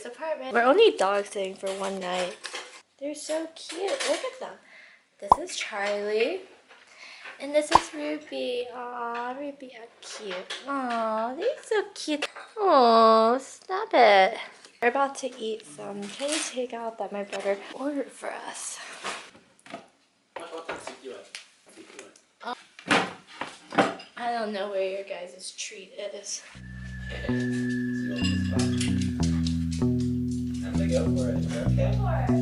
neighbor's apartment. We're only dog sitting for one night. They're so cute. Look at them. This is Charlie. And this is Ruby. Aw, Ruby, how cute. Aw, they're so cute. Aw, stop it. We're about to eat some Chinese takeout that my brother ordered for us. Oh. I don't know where your guys' treat is. I'm gonna go for it. Okay. Go for it.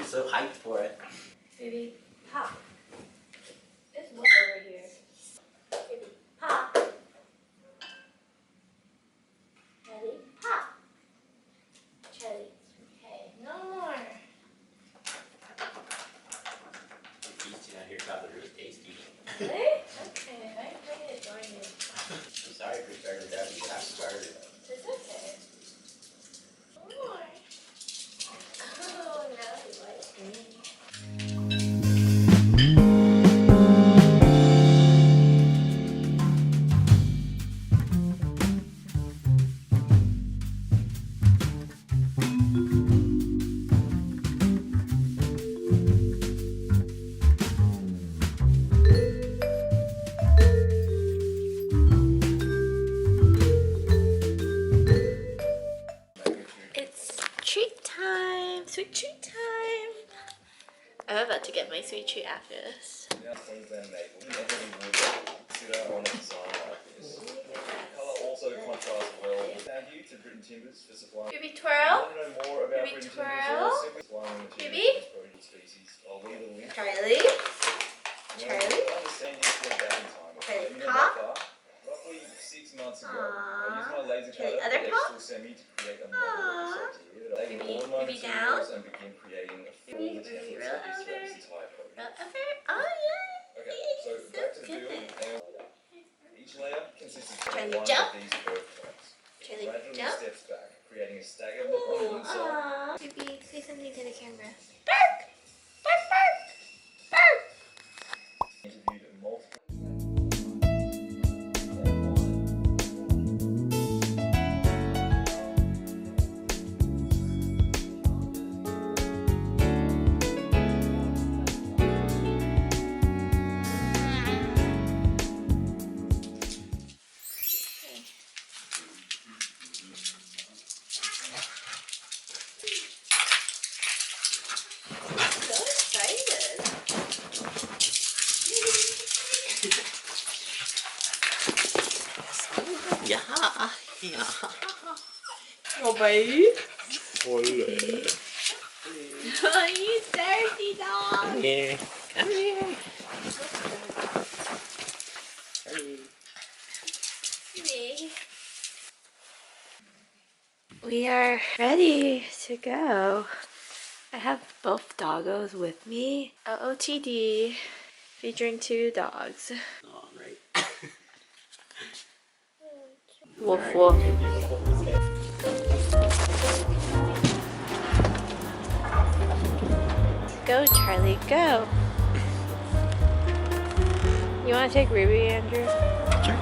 So hyped for it. Baby, pop. There's more over here. Baby, pop. Ready? Pop. Charlie. Okay, no more. The pizza out here got really tasty. Really? Okay, I bring it join you. I'm sorry for starting that. You have started. It's okay. No more. Oh, now he likes me. Treat time! Sweet treat time! I'm about to get my sweet treat after this. Queensland maple. Consider on a design like this. Colour also contrasts well with our view to Britain Timbers for supplying. Baby twirl? Want to know more about Baby Britain twirl? Timbers or simply supplying materials Baby? for produce species? I'll leave a link. Charlie? Charlie? Understand this went back in time. Charlie, You know paw? that far? Roughly 6 months ago, Aww. I used my laser Charlie, cutter other for paw? digital semi to create a model of this idea. They Baby, all my baby materials and begin creating a full Baby, template roll of this over. throughout this entire project. Roll over? Oh, yeah! Okay, so So back to the good. build. And each layer consists of Charlie, one jump. of these bird flags. Charlie, Gradually jump. steps back, creating a staggered look on the Ooh, inside. aw. Baby, say something to the camera. Bark! Bark, bark! Bark! Interviewed multiple. So excited. Yeah. Yeah. Oh, baby. Hola. Oh, you dirty dog. Yeah. Come here. Me. We are ready to go. I have both doggos with me. OOTD featuring 2 dogs. All right. Woof woof. Go, Charlie, go. You want to take Ruby, Andrew? Sure.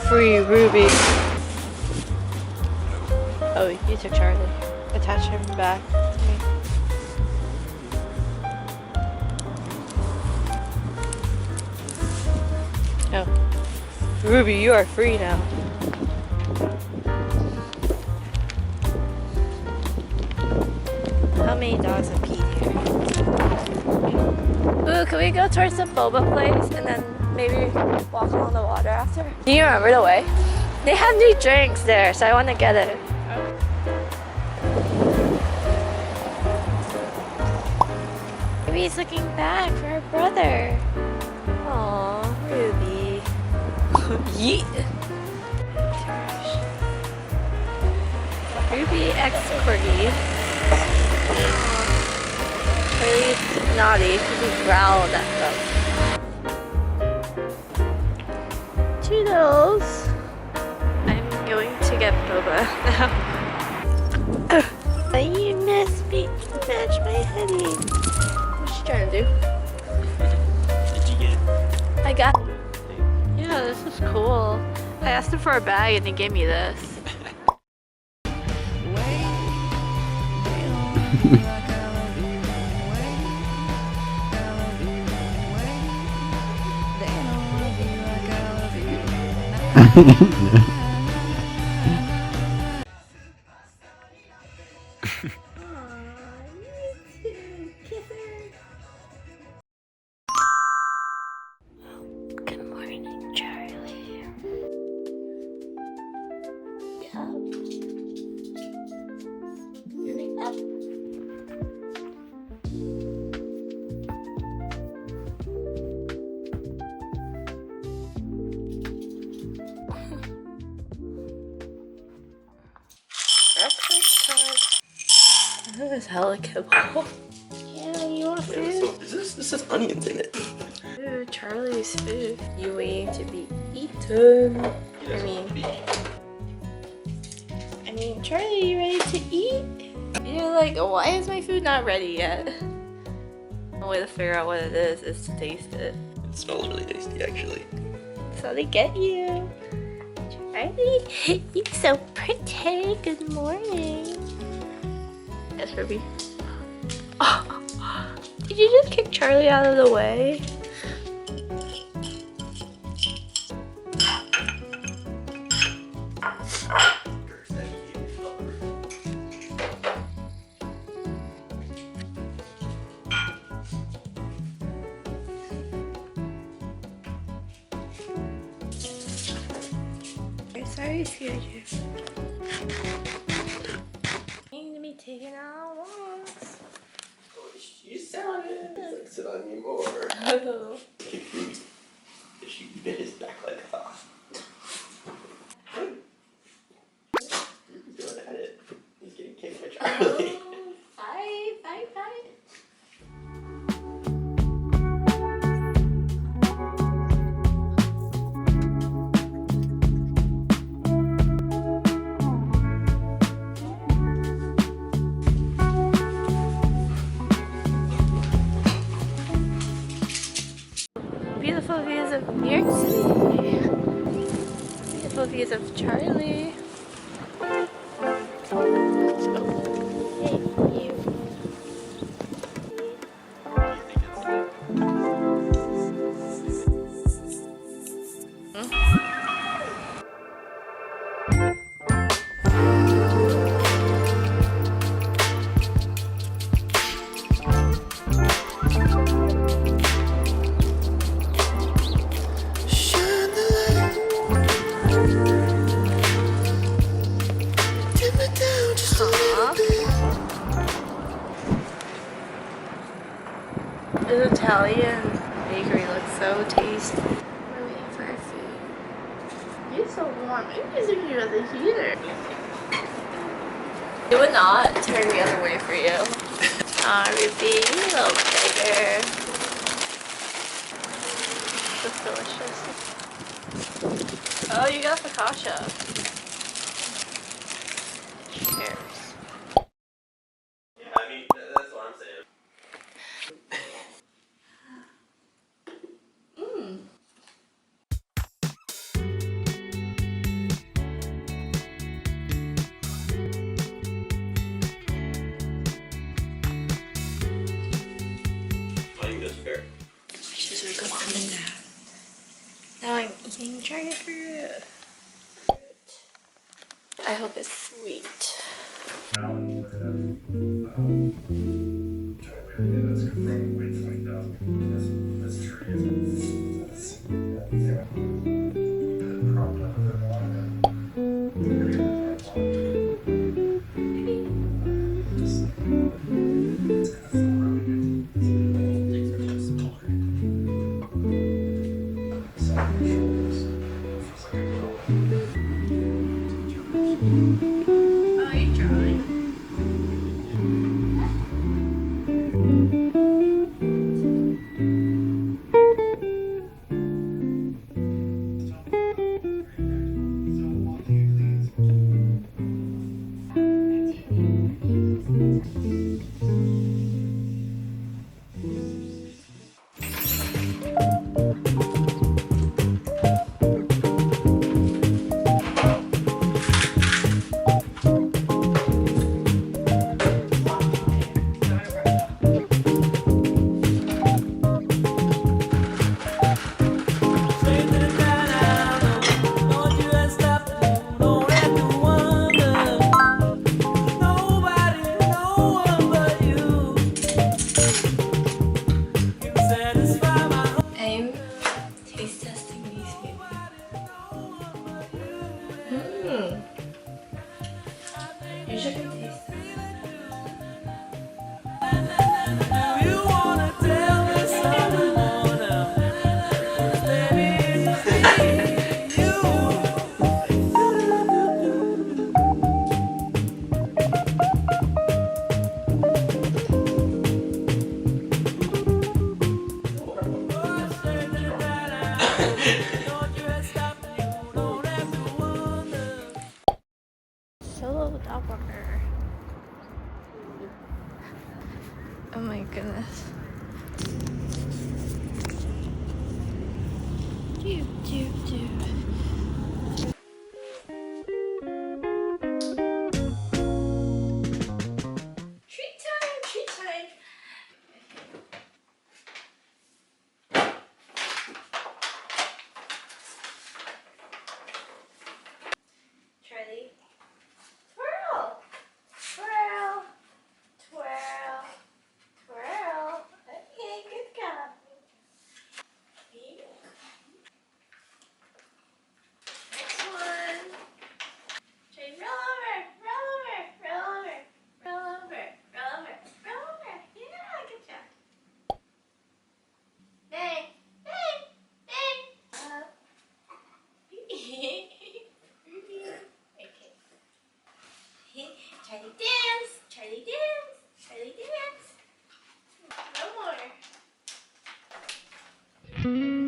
Free Ruby. Oh, you took Charlie. Attach him back to me. Oh. Ruby, you are free now. How many dogs have peed here? Ooh, can we go towards the boba place and then maybe walk along the water after? Do you remember the way? They have new drinks there, so I want to get it. Ruby's looking back for her brother. Aww, Ruby. Yeet. Ruby X Corgi. Really naughty because he growled at them. Toodles. I'm going to get boba now. You missed me. Match my hoodie. What you trying to do? Did you get I got. Yeah, this is cool. I asked him for a bag and he gave me this. Good morning, Charlie. Up. Morning up. Breakfast time. This is hella kibble. Yeah, you want food? This has onions in it. Ooh, Charlie's food. You waiting to be eaten. I mean, Charlie, you ready to eat? You're like, why is my food not ready yet? The way to figure out what it is to taste it. It smells really tasty, actually. So they get you. Charlie, you're so pretty. Good morning. Yes, Ruby. Oh, did you just kick Charlie out of the way? I'm sorry I scared you. I'm gonna be taking out walks. You sounded like sit on me more. Oh. Kick Ruby. She bit his back leg off. Ruby's going at it. He's getting kicked by Charlie. Fight. Beautiful views of New York City. Beautiful views of Charlie. Oh, hey, you. This Italian bakery looks so tasty. We're waiting for our food. It's so warm. I'm using you as a heater. It would not turn the other way for you. Aw, Ruby, you little beggar. That's delicious. Oh, you got focaccia. Cheers. Yeah, I mean, that's what I'm saying. Why do you go spare? I just woke up from a nap. Now I'm eating dragon fruit. I hope it's sweet. wish I could taste that. Solo doppelganger. Oh my goodness. Do, do, do. Treat time, treat time. Charlie, twirl, twirl, twirl, twirl. Okay, good job. Next one. Charlie, roll over, roll over, roll over, roll over, roll over, roll over. Yeah, good job. Bang, bang, bang. Okay. Charlie dance, Charlie dance, Charlie dance. No more.